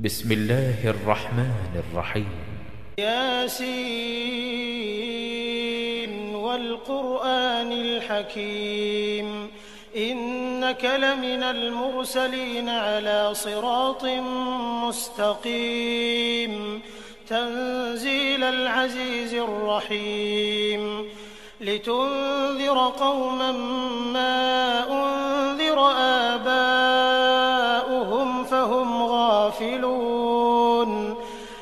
بسم الله الرحمن الرحيم. ياسين والقرآن الحكيم إنك لمن المرسلين على صراط مستقيم تنزيل العزيز الرحيم لتنذر قوما ما أنذر آباؤهم فهم غافلون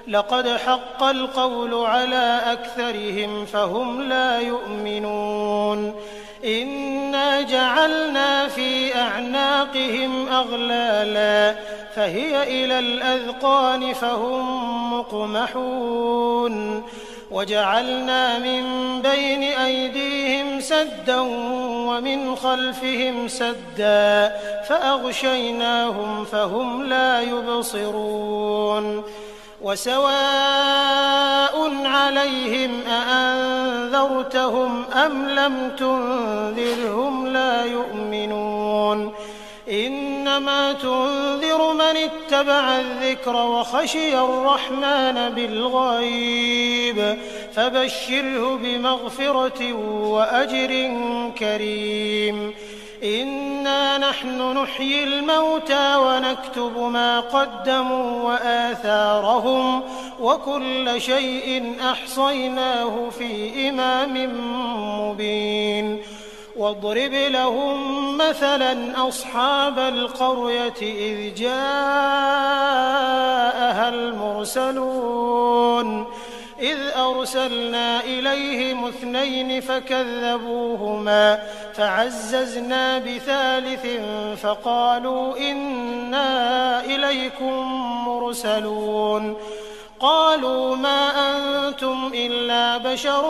لقد حق القول على أكثرهم فهم لا يؤمنون إنا جعلنا في أعناقهم أغلالا فهي إلى الأذقان فهم مقمحون وجعلنا من بين أيديهم سدا ومن خلفهم سدا فأغشيناهم فهم لا يبصرون وسواء عليهم أأنذرتهم أم لم تنذرهم لا يؤمنون إنما تنذر من اتبع الذكر وخشي الرحمن بالغيب فبشره بمغفرة وأجر كريم إنا نحن نحيي الموتى ونكتب ما قدموا وآثارهم وكل شيء أحصيناه في إمام مبين واضرب لهم مثلا أصحاب القرية إذ جاءها المرسلون إذ أرسلنا إليهم 2 فكذبوهما فعززنا بثالث فقالوا إنا إليكم مرسلون قالوا ما أنتم إلا بشر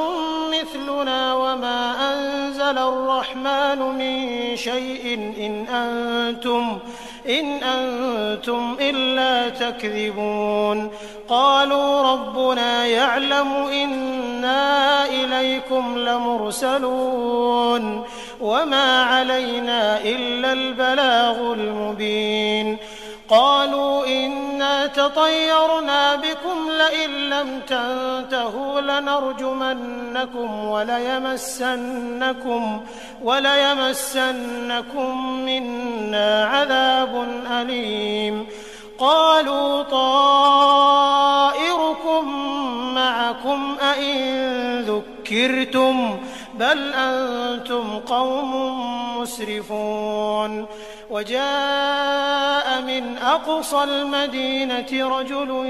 مثلنا وما أنزل الرحمن من شيء إن أنتم إلا تكذبون قالوا ربنا يعلم إنا إليكم لمرسلون وما علينا إلا البلاغ المبين قالوا إنا تطيرنا بكم لئن لم تنتهوا لنرجمنكم وليمسنكم منا عذاب أليم قالوا طائركم معكم أئن ذكرتم بل أنتم قوم مسرفون وجاء من أقصى المدينة رجل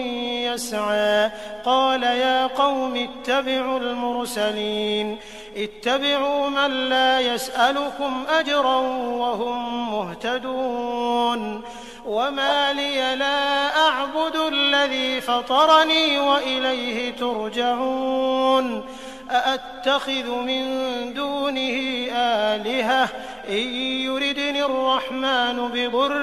يسعى قال يا قوم اتبعوا المرسلين اتبعوا من لا يسألكم أجرا وهم مهتدون وما لي لا أعبد الذي فطرني وإليه ترجعون أأتخذ من دونه آلهة إن يردني الرحمن بضر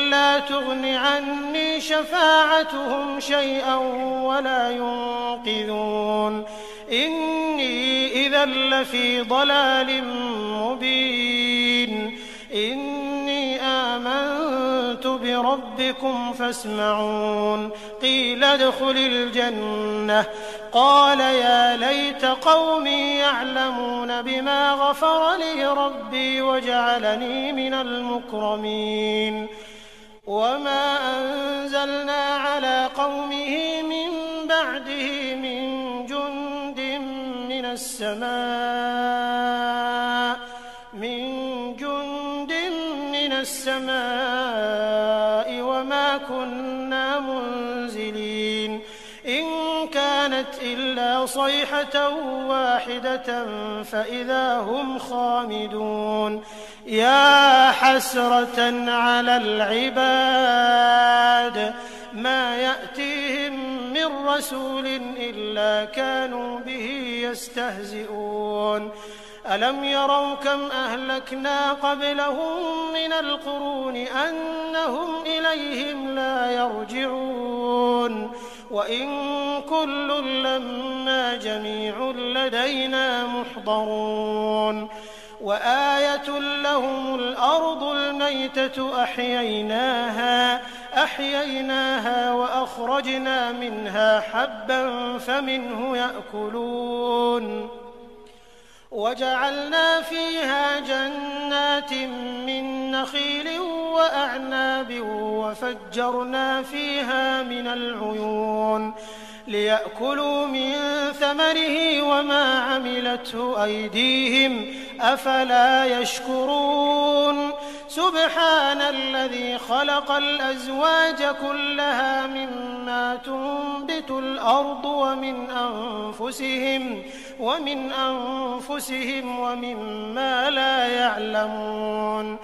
لا تغن عني شفاعتهم شيئا ولا ينقذون إني إذا لفي ضلال مبين إني آمنت بربكم فاسمعون قيل ادخل الجنة قال يا ليت قومي يعلمون بما غفر لي ربي وجعلني من المكرمين وما أنزلنا على قومه من بعده من جند من السماء وما كنا منزلين إن كانت إلا صيحة واحدة فإذا هم خامدون يا حسرة على العباد ما يأتيهم من رسول إلا كانوا به يستهزئون ألم يروا كم أهلكنا قبلهم من القرون أنهم إليهم لا يرجعون وإن كل لما جميع لدينا محضرون وآية لهم الأرض الميتة أحييناها فأخرجنا منها حبا فمنه يأكلون وجعلنا فيها جنات من نخيل وأعناب وفجرنا فيها من العيون ليأكلوا من ثمره وما عملته أيديهم أفلا يشكرون سبحان الذي خلق الأزواج كلها مما تنبت الأرض ومن أنفسهم ومما لا يعلمون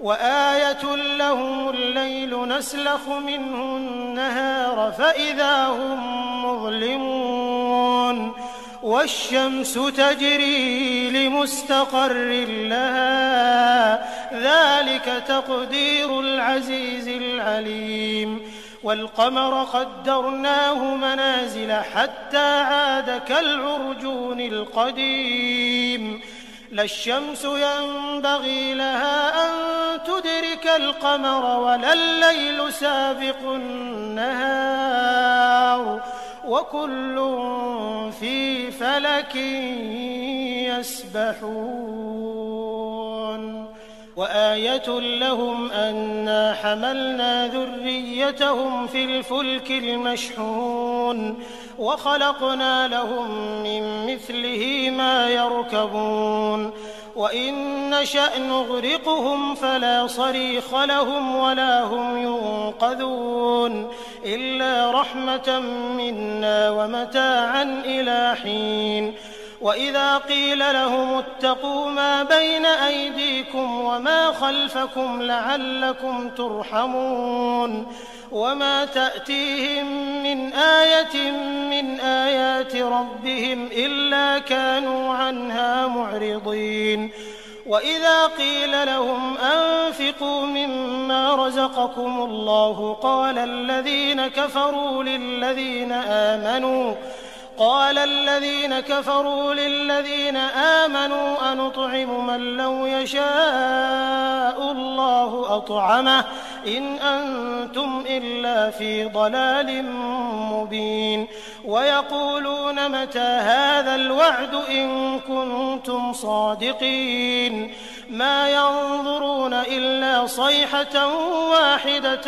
وآية لهم الليل نسلخ منه النهار فإذا هم مظلمون والشمس تجري لمستقر لها ذلك تقدير العزيز العليم والقمر قدرناه منازل حتى عاد كالعرجون القديم لا الشمس ينبغي لها أن تدرك القمر ولا الليل سابق النهار وكل في فلك يسبحون وآية لهم أنا حملنا ذريتهم في الفلك المشحون وخلقنا لهم من مثله ما يركبون وإن نشأ نغرقهم فلا صريخ لهم ولا هم ينقذون إلا رحمة منا ومتاعا إلى حين وإذا قيل لهم اتقوا ما بين أيديكم وما خلفكم لعلكم ترحمون وما تأتيهم من آية من آيات ربهم إلا كانوا عنها معرضين وإذا قيل لهم أنفقوا مما رزقكم الله قال الذين كفروا للذين آمنوا أنطعم من لو يشاء الله أطعمه إن أنتم إلا في ضلال مبين ويقولون متى هذا الوعد إن كنتم صادقين ما ينظرون إلا صيحة واحدة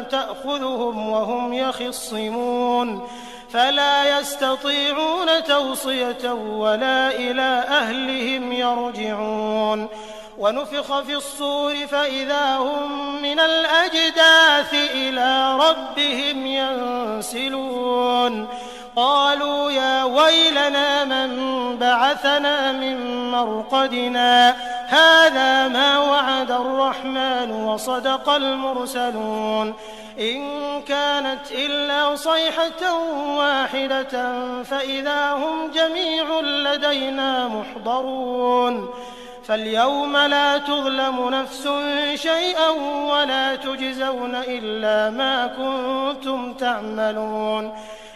تأخذهم وهم يخصمون فلا يستطيعون توصية ولا إلى أهلهم يرجعون ونفخ في الصور فإذا هم من الأجداث إلى ربهم ينسلون قالوا يا ويلنا من بعثنا من مرقدنا هذا ما وعد الرحمن وصدق المرسلون إن كانت إلا صيحة واحدة فإذا هم جميع لدينا محضرون فاليوم لا تظلم نفس شيئا ولا تجزون إلا ما كنتم تعملون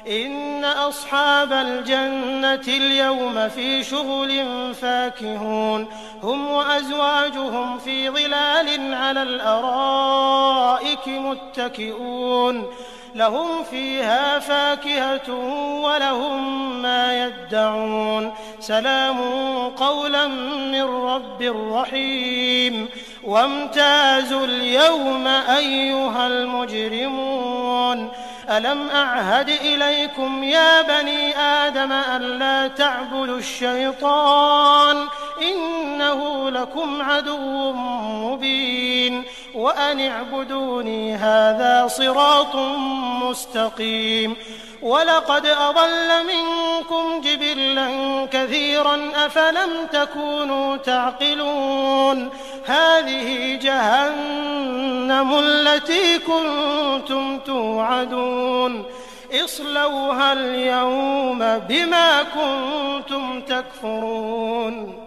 إن أصحاب الجنة اليوم في شغل فاكهون هم وأزواجهم في ظلال على الأرائك متكئون لهم فيها فاكهة ولهم ما يدعون سلام قولا من رب رحيم وامتازوا اليوم أيها المجرمون ألم أعهد إليكم يا بني آدم ألا تعبدوا الشيطان إنه لكم عدو مبين وأن اعبدوني هذا صراط مستقيم ولقد أضل منكم جبلا كثيرا أفلم تكونوا تعقلون هذه جهنم التي كنتم توعدون اصلوها اليوم بما كنتم تكفرون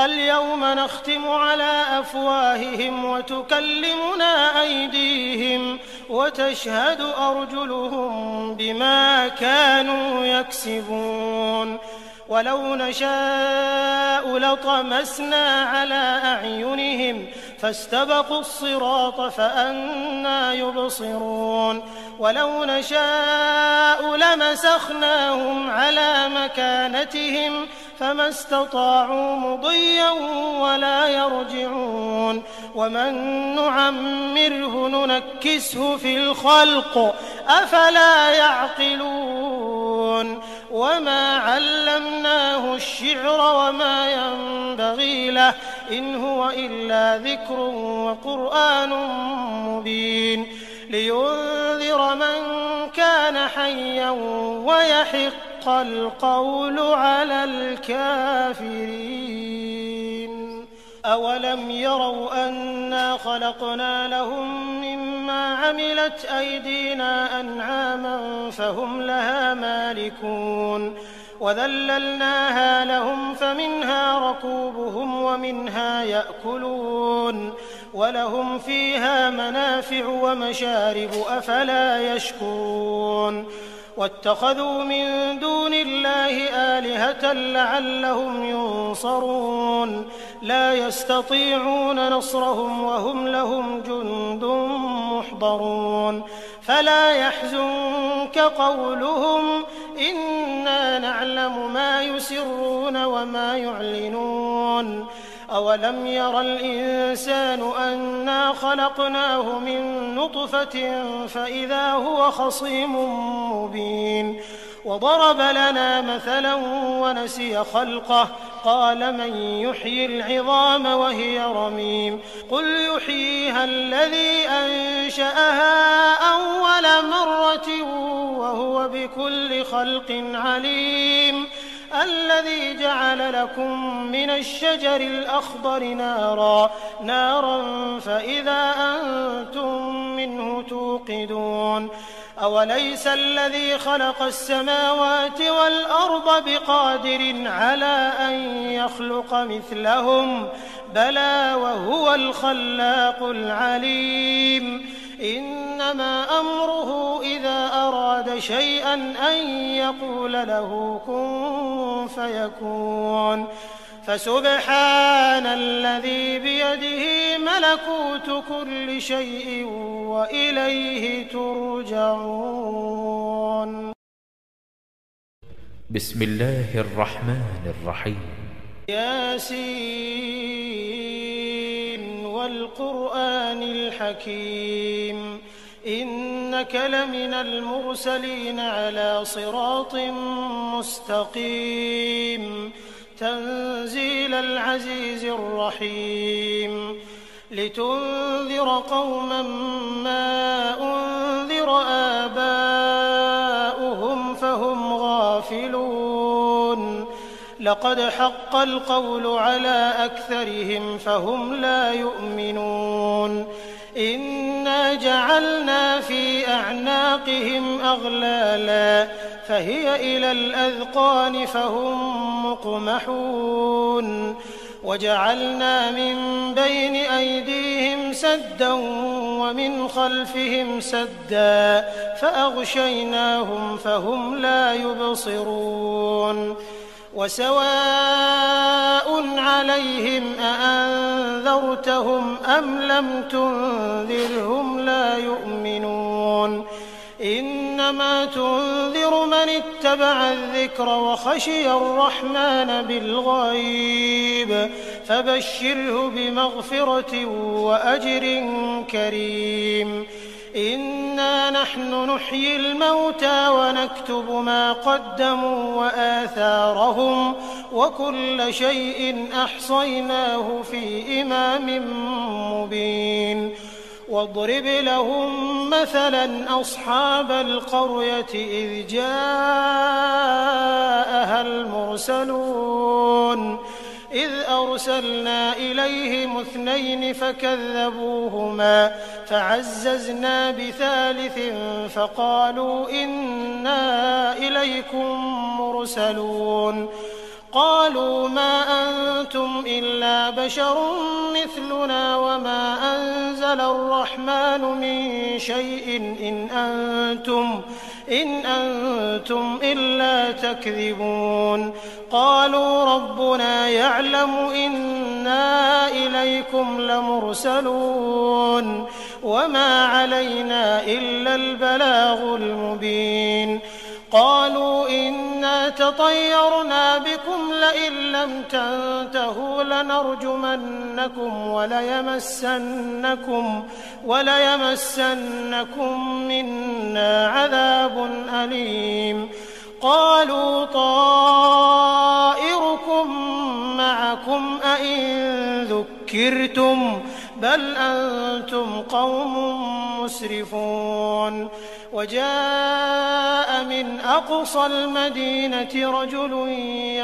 اليوم نختم على أفواههم وتكلمنا أيديهم وتشهد أرجلهم بما كانوا يكسبون ولو نشاء لطمسنا على أعينهم فاستبقوا الصراط فأنى يبصرون ولو نشاء لمسخناهم على مكانتهم فما استطاعوا مضيا ولا يرجعون ومن نعمره ننكسه في الخلق أفلا يعقلون وما علمناه الشعر وما ينبغي له إن هو إلا ذكر وقرآن مبين لينذر من كان حيا ويحق القول على الكافرين أولم يروا أنا خلقنا لهم مما عملت أيدينا أنعاما فهم لها مالكون وذللناها لهم فمنها ركوبهم ومنها يأكلون ولهم فيها منافع ومشارب أفلا يشكرون واتخذوا من دون الله آلهة لعلهم ينصرون لا يستطيعون نصرهم وهم لهم جند محضرون فلا يحزنك قولهم إنا نعلم ما يسرون وما يعلنون أولم ير الإنسان أنا خلقناه من نطفة فإذا هو خصيم مبين وضرب لنا مثلا ونسي خلقه قال من يحيي العظام وهي رميم قل يحييها الذي أنشأها أول مرة وهو بكل خلق عليم الذي جعل لكم من الشجر الأخضر نارا فإذا أنتم منه توقدون أوليس الذي خلق السماوات والأرض بقادر على أن يخلق مثلهم بلى وهو الخلاق العليم إنما أمره إذا أراد شيئا أن يقول له كن فيكون فسبحان الذي بيده ملكوت كل شيء وإليه ترجعون. بسم الله الرحمن الرحيم. ياسين والقرآن الحكيم إنك لمن المرسلين على صراط مستقيم تنزيل العزيز الرحيم لتنذر قوما ما أنذر آباؤهم فهم غافلون لقد حق القول على أكثرهم فهم لا يؤمنون إنا جعلنا في أعناقهم أغلالا فهي إلى الأذقان فهم مقمحون وجعلنا من بين أيديهم سدا ومن خلفهم سدا فأغشيناهم فهم لا يبصرون وسواء عليهم أأنذرتهم أم لم تنذرهم لا يؤمنون إنما تنذر من اتبع الذكر وخشي الرحمن بالغيب فبشره بمغفرة وأجر كريم إنا نحن نحيي الموتى ونكتب ما قدموا وآثارهم وكل شيء أحصيناه في إمام مبين واضرب لهم مثلا أصحاب القرية إذ جاءها المرسلون إذ أرسلنا إليهم 2 فكذبوهما فعززنا بثالث فقالوا إنا إليكم مرسلون قالوا ما أنتم إلا بشر مثلنا وما أنزل الرحمن من شيء إن أنتم إلا تكذبون قالوا ربنا يعلم إنا إليكم لمرسلون وما علينا إلا البلاغ المبين قالوا إنا تطيرنا بكم لئن لم تنتهوا لنرجمنكم وليمسنكم منا عذاب أليم قالوا طائركم معكم أئن ذكرتم بل أنتم قوم مسرفون وجاء من أقصى المدينة رجل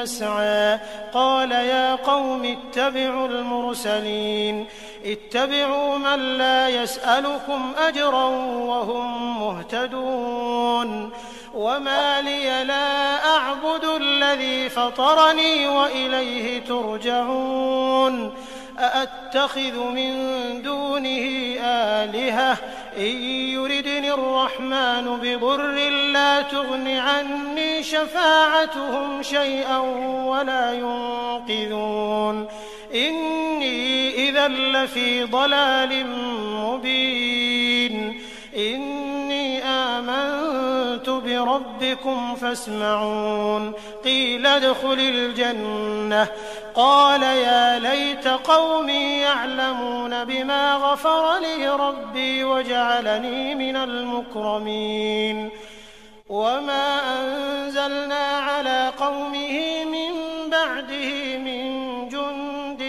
يسعى قال يا قوم اتبعوا المرسلين اتبعوا من لا يسألكم أجرا وهم مهتدون وما لي لا أعبد الذي فطرني وإليه ترجعون أأتخذ من دونه آلهة إن يردني الرحمن بضر لا تغن عني شفاعتهم شيئا ولا ينقذون إني إذا لفي ضلال مبين إني آمنت بربكم فاسمعون قيل ادخل الجنة قال يا ليت قومي يعلمون بما غفر لي ربي وجعلني من المكرمين وما أنزلنا على قومه من بعده من جند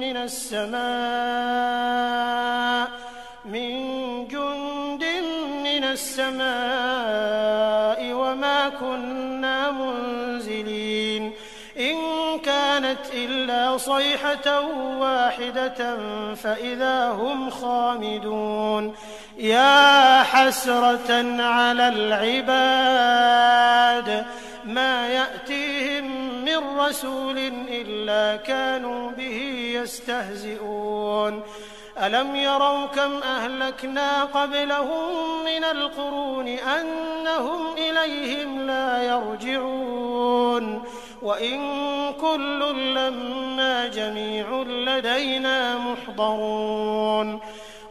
من السماء وما كنا منزلين إن كانت إلا صيحة واحدة فإذا هم خامدون يا حسرة على العباد ما يأتيهم من رسول إلا كانوا به يستهزئون ألم يروا كم أهلكنا قبلهم من القرون أنهم إليهم لا يرجعون وإن كل لما جميع لدينا محضرون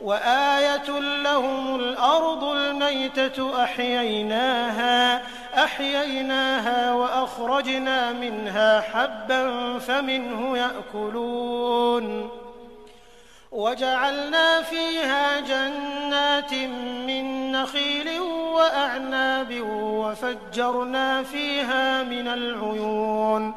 وآية لهم الأرض الميتة أحييناها وأخرجنا منها حبا فمنه يأكلون وجعلنا فيها جنات من نخيل وأعناب وفجرنا فيها من العيون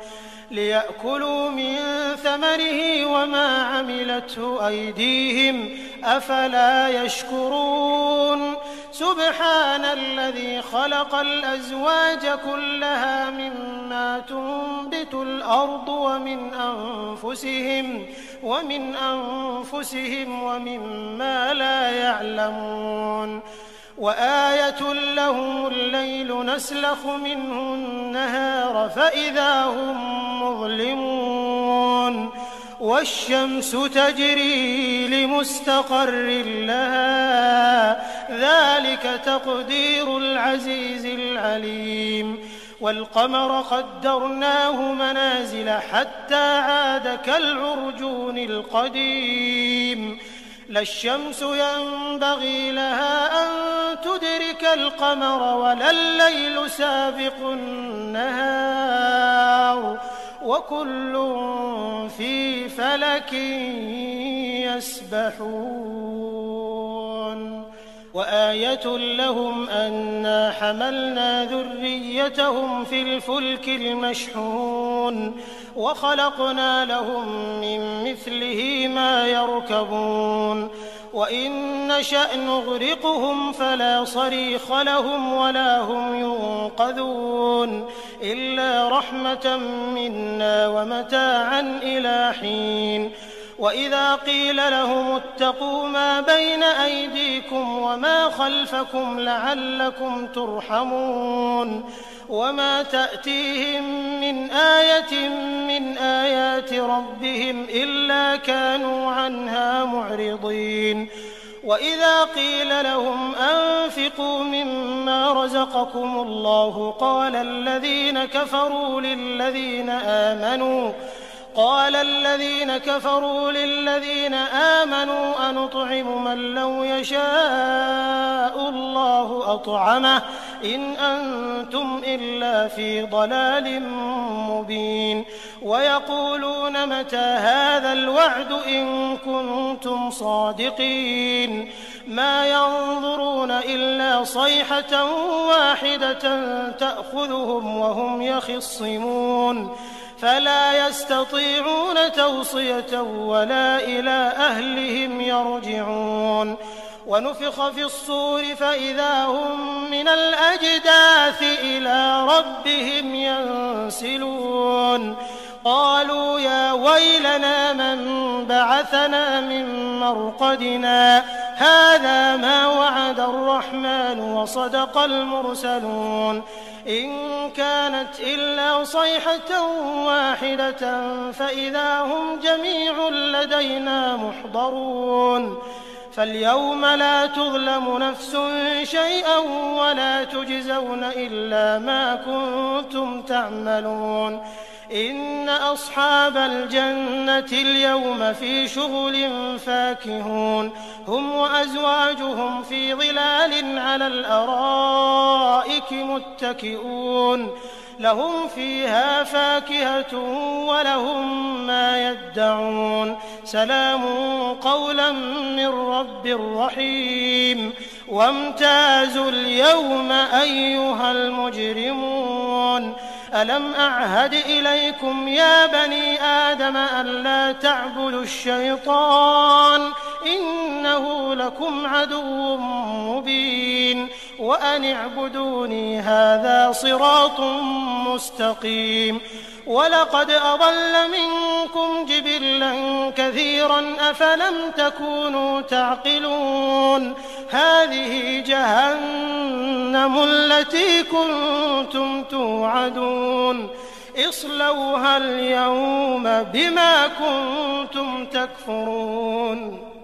ليأكلوا من ثمره وما عملته أيديهم أفلا يشكرون سبحان الذي خلق الأزواج كلها مما تنبت الأرض ومن أنفسهم ومما لا يعلمون وآية لهم الليل نسلخ منه النهار فإذا هم مظلمون والشمس تجري لمستقر لها ذلك تقدير العزيز العليم والقمر قدرناه منازل حتى عاد كالعرجون القديم لا الشمس ينبغي لها أن تدرك القمر ولا الليل سابق النهار وكل في فلك يسبحون وآية لهم أنا حملنا ذريتهم في الفلك المشحون وخلقنا لهم من مثله ما يركبون وإن نشأ نغرقهم فلا صريخ لهم ولا هم ينقذون إلا رحمة منا ومتاعا إلى حين وإذا قيل لهم اتقوا ما بين أيديكم وما خلفكم لعلكم ترحمون وما تأتيهم من آية من آيات ربهم إلا كانوا عنها معرضين وإذا قيل لهم أنفقوا مما رزقكم الله قال الذين قال الذين كفروا للذين آمنوا أنطعم من لو يشاء الله أطعمه إن أنتم إلا في ضلال مبين ويقولون متى هذا الوعد إن كنتم صادقين ما ينظرون إلا صيحة واحدة تأخذهم وهم يخصمون فلا يستطيعون توصية ولا إلى أهلهم يرجعون ونفخ في الصور فإذا هم من الأجداث إلى ربهم ينسلون قالوا يا ويلنا من بعثنا من مرقدنا هذا ما وعد الرحمن وصدق المرسلون إن كانت إلا صيحة واحدة فإذا هم جميع لدينا محضرون فاليوم لا تظلم نفس شيئا ولا تجزون إلا ما كنتم تعملون إن أصحاب الجنة اليوم في شغل فاكهون هم وأزواجهم في ظلال على الأرائك متكئون لهم فيها فاكهة ولهم ما يدعون سلام قولا من رب رحيم وامتازوا اليوم أيها المجرمون ألم أعهد إليكم يا بني آدم ألا تعبدوا الشيطان إنه لكم عدو مبين وأن اعبدوني هذا صراط مستقيم ولقد أضل منكم جبلا كثيرا أفلم تكونوا تعقلون هذه جهنم التي كنتم توعدون اصلوها اليوم بما كنتم تكفرون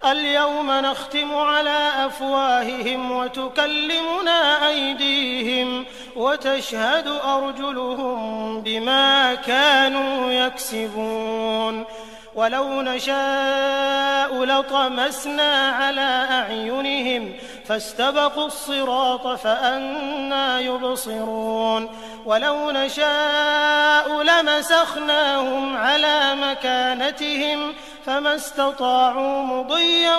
اليوم نختم على أفواههم وتكلمنا أيديهم وتشهد أرجلهم بما كانوا يكسبون ولو نشاء لطمسنا على أعينهم فاستبقوا الصراط فأنى يبصرون ولو نشاء لمسخناهم على مكانتهم فما استطاعوا مضيا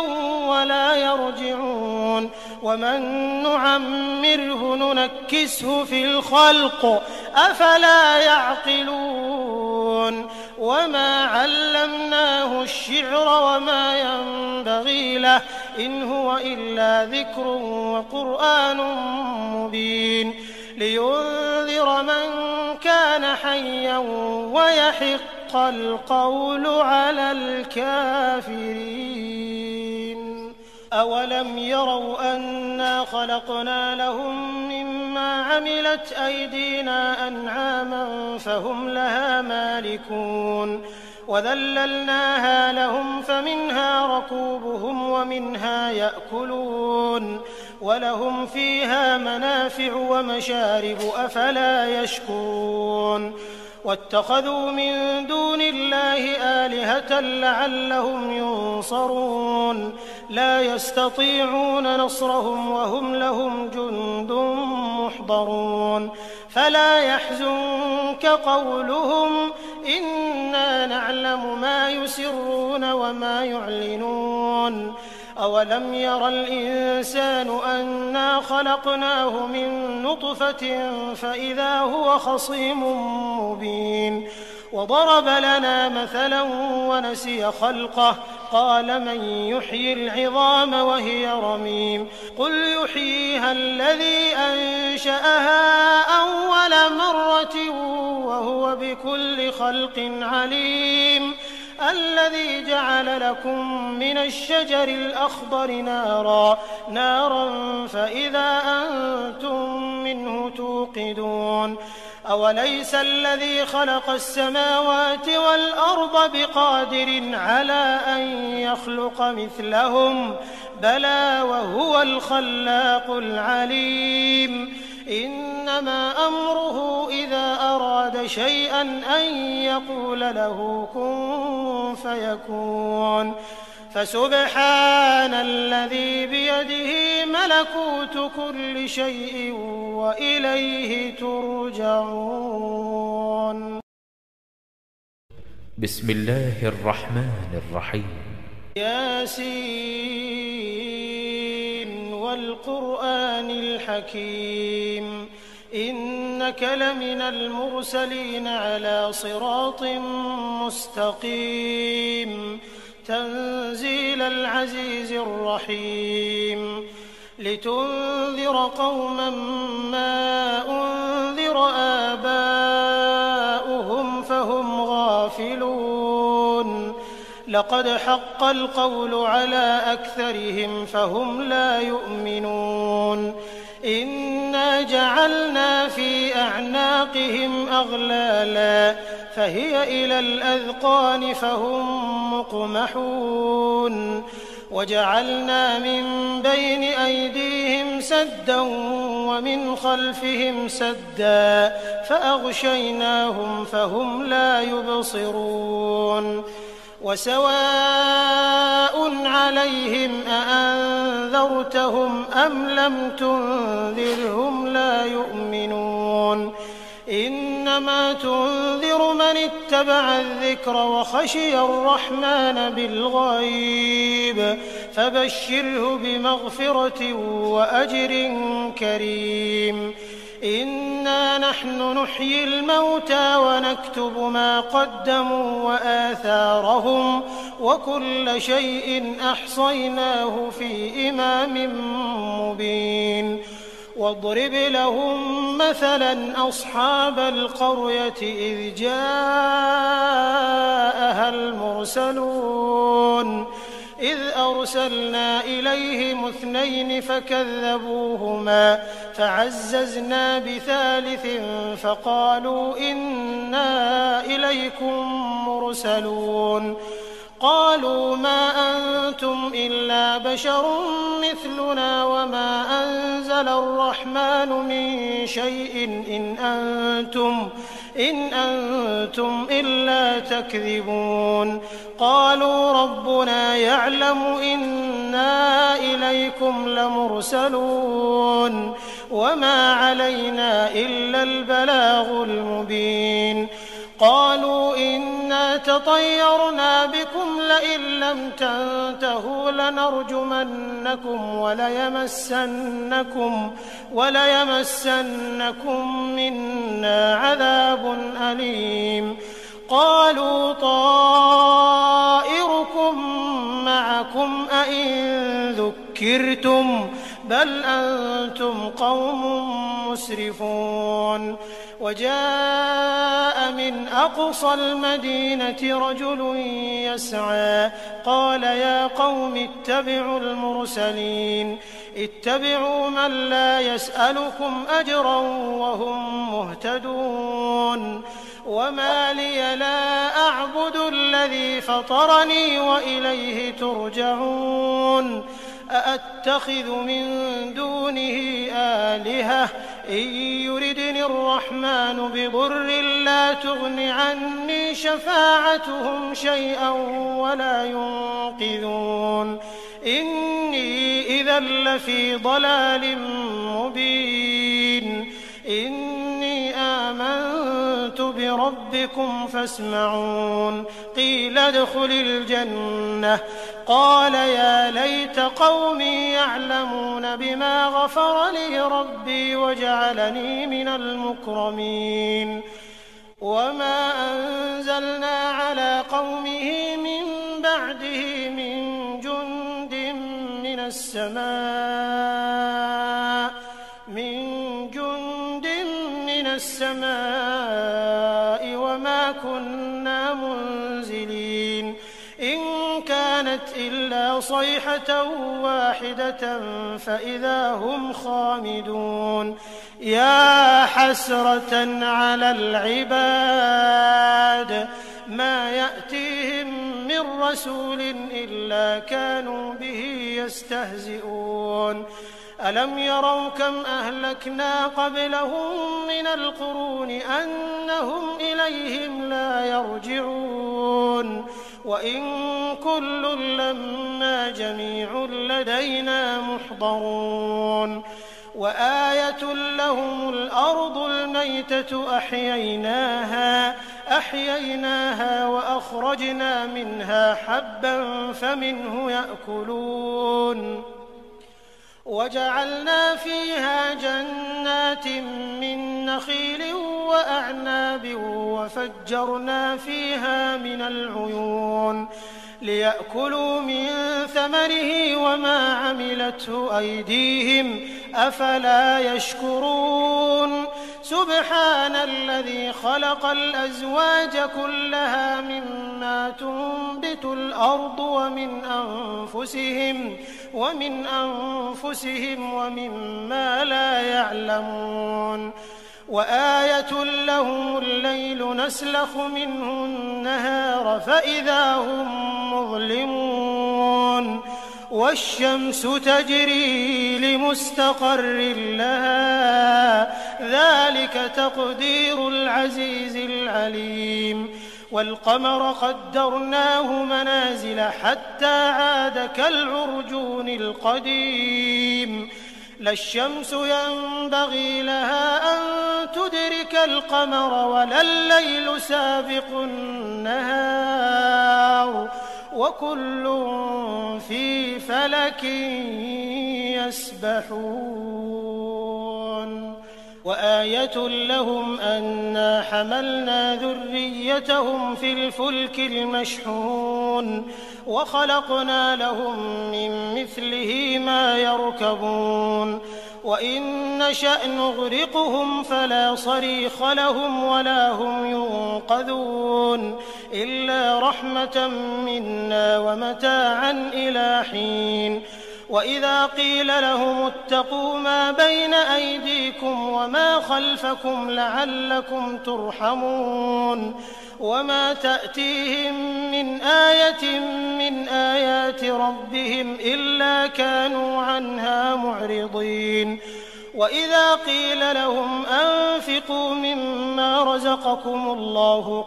ولا يرجعون ومن نعمره ننكسه في الخلق أفلا يعقلون وما علمناه الشعر وما ينبغي له إن هو إلا ذكر وقرآن مبين لينذر من كان حيا ويحق القول على الكافرين أولم يروا أنا خلقنا لهم مما عملت أيدينا أنعاما فهم لها مالكون وذللناها لهم فمنها ركوبهم ومنها يأكلون ولهم فيها منافع ومشارب أفلا يشكرون واتخذوا من دون الله آلهة لعلهم ينصرون لا يستطيعون نصرهم وهم لهم جند محضرون فلا يحزنك قولهم إنا نعلم ما يسرون وما يعلنون أولم ير الإنسان أنا خلقناه من نطفة فإذا هو خصيم مبين وضرب لنا مثلا ونسي خلقه قال من يحيي العظام وهي رميم قل يحييها الذي أنشأها أول مرة وهو بكل خلق عليم الذي جعل لكم من الشجر الأخضر نارا فإذا أنتم منه توقدون أوليس الذي خلق السماوات والأرض بقادر على أن يخلق مثلهم بلى وهو الخلاق العليم إنما أمره إذا أراد شيئا أن يقول له كن فيكون فسبحان الذي بيده ملكوت كل شيء وإليه ترجعون. بسم الله الرحمن الرحيم. ياسين والقرآن الحكيم إنك لمن المرسلين على صراط مستقيم تنزيل العزيز الرحيم لتنذر قوما ما أنذر آباؤهم فهم غافلون لقد حق القول على أكثرهم فهم لا يؤمنون إنا جعلنا في أعناقهم أغلالا فهي إلى الأذقان فهم مقمحون وجعلنا من بين أيديهم سدا ومن خلفهم سدا فأغشيناهم فهم لا يبصرون وسواء عليهم أأنذرتهم أم لم تنذرهم لا يؤمنون إنما تنذر من اتبع الذكر وخشي الرحمن بالغيب فبشره بمغفرة وأجر كريم إنا نحن نحيي الموتى ونكتب ما قدموا وآثارهم وكل شيء أحصيناه في إمام مبين واضرب لهم مثلا أصحاب القرية إذ جاءها المرسلون إذ أرسلنا إليهم 2 فكذبوهما فعززنا بثالث فقالوا إنا إليكم مرسلون قالوا ما أنتم إلا بشر مثلنا وما أنزل الرحمن من شيء إن أنتم إلا تكذبون قالوا ربنا يعلم إنا إليكم لمرسلون وما علينا إلا البلاغ المبين قالوا إنا تطيرنا بكم لئن لم تنتهوا لنرجمنكم وليمسنكم منا عذاب أليم قالوا طائركم معكم أئن ذكرتم بل أنتم قوم مسرفون وجاء من أقصى المدينة رجل يسعى قال يا قوم اتبعوا المرسلين اتبعوا من لا يسألكم أجرا وهم مهتدون وما لي لا أعبد الذي فطرني وإليه ترجعون أأتخذ من دونه آلهة إن يردني الرحمن بضر لا تغن عني شفاعتهم شيئا ولا ينقذون إني إذا لفي ضلال مبين إني آمنت بربكم فاسمعون قيل ادخل الجنة قال يا ليت قومي يعلمون بما غفر لي ربي وجعلني من المكرمين وما أنزلنا على قومه من بعده من جند من السماء وما كنا منزلين إن كانت إلا صيحة واحدة فإذا هم خامدون يا حسرة على العباد ما يأتيهم من رسول إلا كانوا به يستهزئون ألم يروا كم أهلكنا قبلهم من القرون أنهم إليهم لا يرجعون وإن كل لما جميع لدينا محضرون وآية لهم الأرض الميتة أحييناها وأخرجنا منها حبا فمنه يأكلون وجعلنا فيها جنات من نخيل وأعناب وفجرنا فيها من العيون ليأكلوا من ثمره وما عملته أيديهم أفلا يشكرون سبحان الذي خلق الأزواج كلها مما تنبت الأرض ومن أنفسهم ومما لا يعلمون وآية لهم الليل نسلخ منه النهار فإذا هم مظلمون والشمس تجري لمستقر لها ذلك تقدير العزيز العليم والقمر قدرناه منازل حتى عاد كالعرجون القديم لا الشمس ينبغي لها أن تدرك القمر ولا الليل سابق النهار وكل في فلك يسبحون وآية لهم أنا حملنا ذريتهم في الفلك المشحون وخلقنا لهم من مثله ما يركبون وإن نشأ نغرقهم فلا صريخ لهم ولا هم ينقذون إلا رحمة منا ومتاعا إلى حين وإذا قيل لهم اتقوا ما بين أيديكم وما خلفكم لعلكم ترحمون وما تأتيهم من آية من آيات ربهم إلا كانوا عنها معرضين وإذا قيل لهم أنفقوا مما رزقكم الله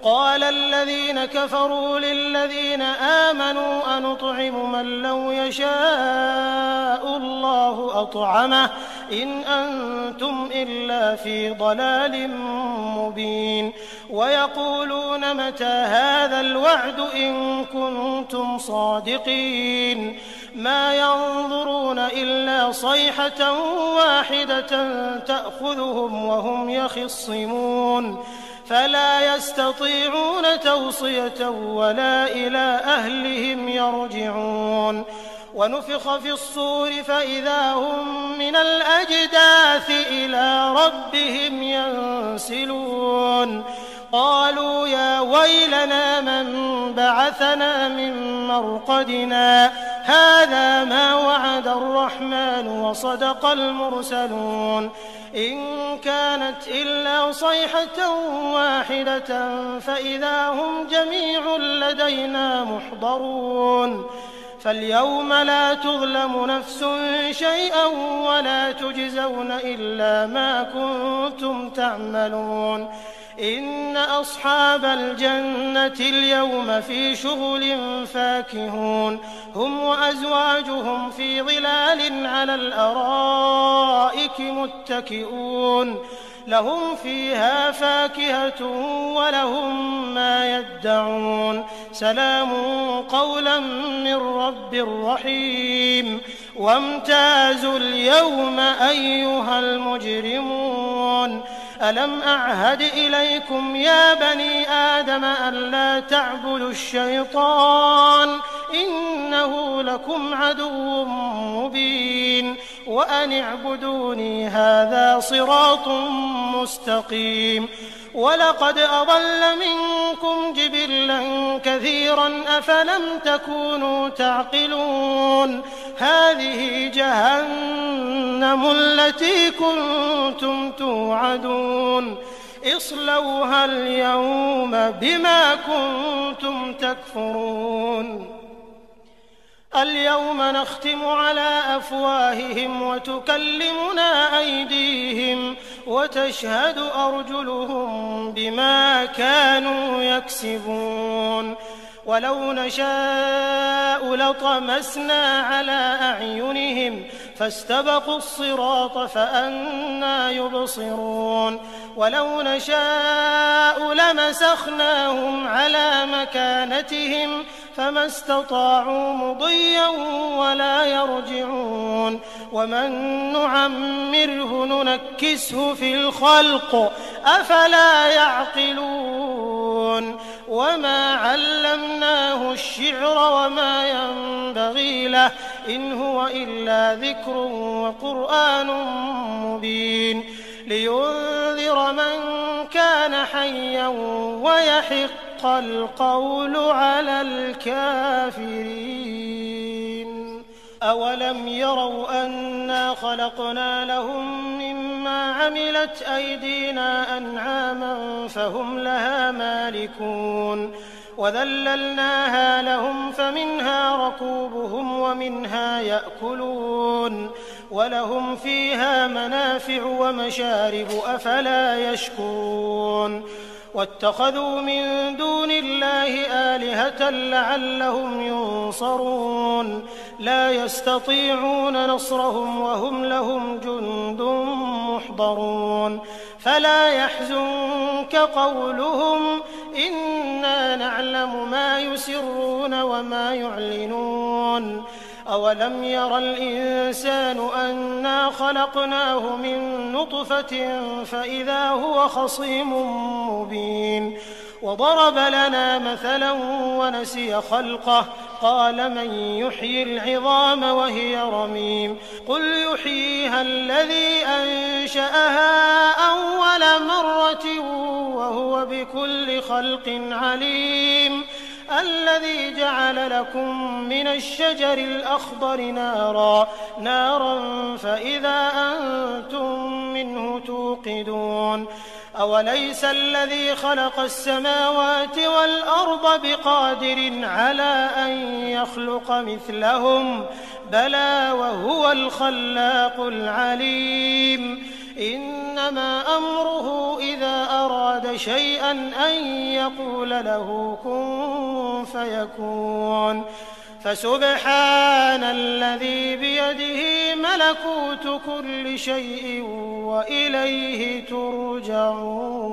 قال الذين كفروا للذين آمنوا أنطعم من لو يشاء الله أطعمه إن أنتم إلا في ضلال مبين ويقولون متى هذا الوعد إن كنتم صادقين ما ينظرون إلا صيحة واحدة تأخذهم وهم يخصمون فلا يستطيعون توصية ولا إلى أهلهم يرجعون ونفخ في الصور فإذا هم من الأجداث إلى ربهم ينسلون قالوا يا ويلنا من بعثنا من مرقدنا هذا ما وعد الرحمن وصدق المرسلون إن كانت إلا صيحة واحدة فإذا هم جميع لدينا محضرون فاليوم لا تظلم نفس شيئا ولا تجزون إلا ما كنتم تعملون إن أصحاب الجنة اليوم في شغل فاكهون هم وأزواجهم في ظلال على الأرائك متكئون لهم فيها فاكهة ولهم ما يدعون سلام قولا من رب رحيم وامتازوا اليوم أيها المجرمون ألم أعهد إليكم يا بني آدم ألا تعبدوا الشيطان إنه لكم عدو مبين وأن اعبدوني هذا صراط مستقيم ولقد أضل منكم جبلا كثيرا أفلم تكونوا تعقلون هذه جهنم التي كنتم توعدون اصلوها اليوم بما كنتم تكفرون اليوم نختم على أفواههم وتكلمنا أيديهم وتشهد أرجلهم بما كانوا يكسبون ولو نشاء لطمسنا على أعينهم فاستبقوا الصراط فأنى يبصرون ولو نشاء لمسخناهم على مكانتهم فما استطاعوا مضيا ولا يرجعون ومن نعمره ننكسه في الخلق أفلا يعقلون وما علمناه الشعر وما ينبغي له إن هو إلا ذكر وقرآن مبين لينذر من كان حيا ويحق القول على الكافرين أولم يروا أنا خلقنا لهم مما عملت أيدينا أنعاما فهم لها مالكون وذللناها لهم فمنها ركوبهم ومنها يأكلون ولهم فيها منافع ومشارب أفلا يشكرون واتخذوا من دون الله آلهة لعلهم ينصرون لا يستطيعون نصرهم وهم لهم جند محضرون فلا يحزنك قولهم إنا نعلم ما يسرون وما يعلنون أولم ير الإنسان أنا خلقناه من نطفة فإذا هو خصيم مبين وضرب لنا مثلا ونسي خلقه قال من يحيي العظام وهي رميم قل يحييها الذي أنشأها أول مرة وهو بكل خلق عليم الذي جعل لكم من الشجر الأخضر نارا فإذا أنتم منه توقدون أوليس الذي خلق السماوات والأرض بقادر على أن يخلق مثلهم بلى وهو الخلاق العليم إنما أمره إذا أراد شيئا أن يقول له كن فيكون فسبحان الذي بيده ملكوت كل شيء وإليه ترجعون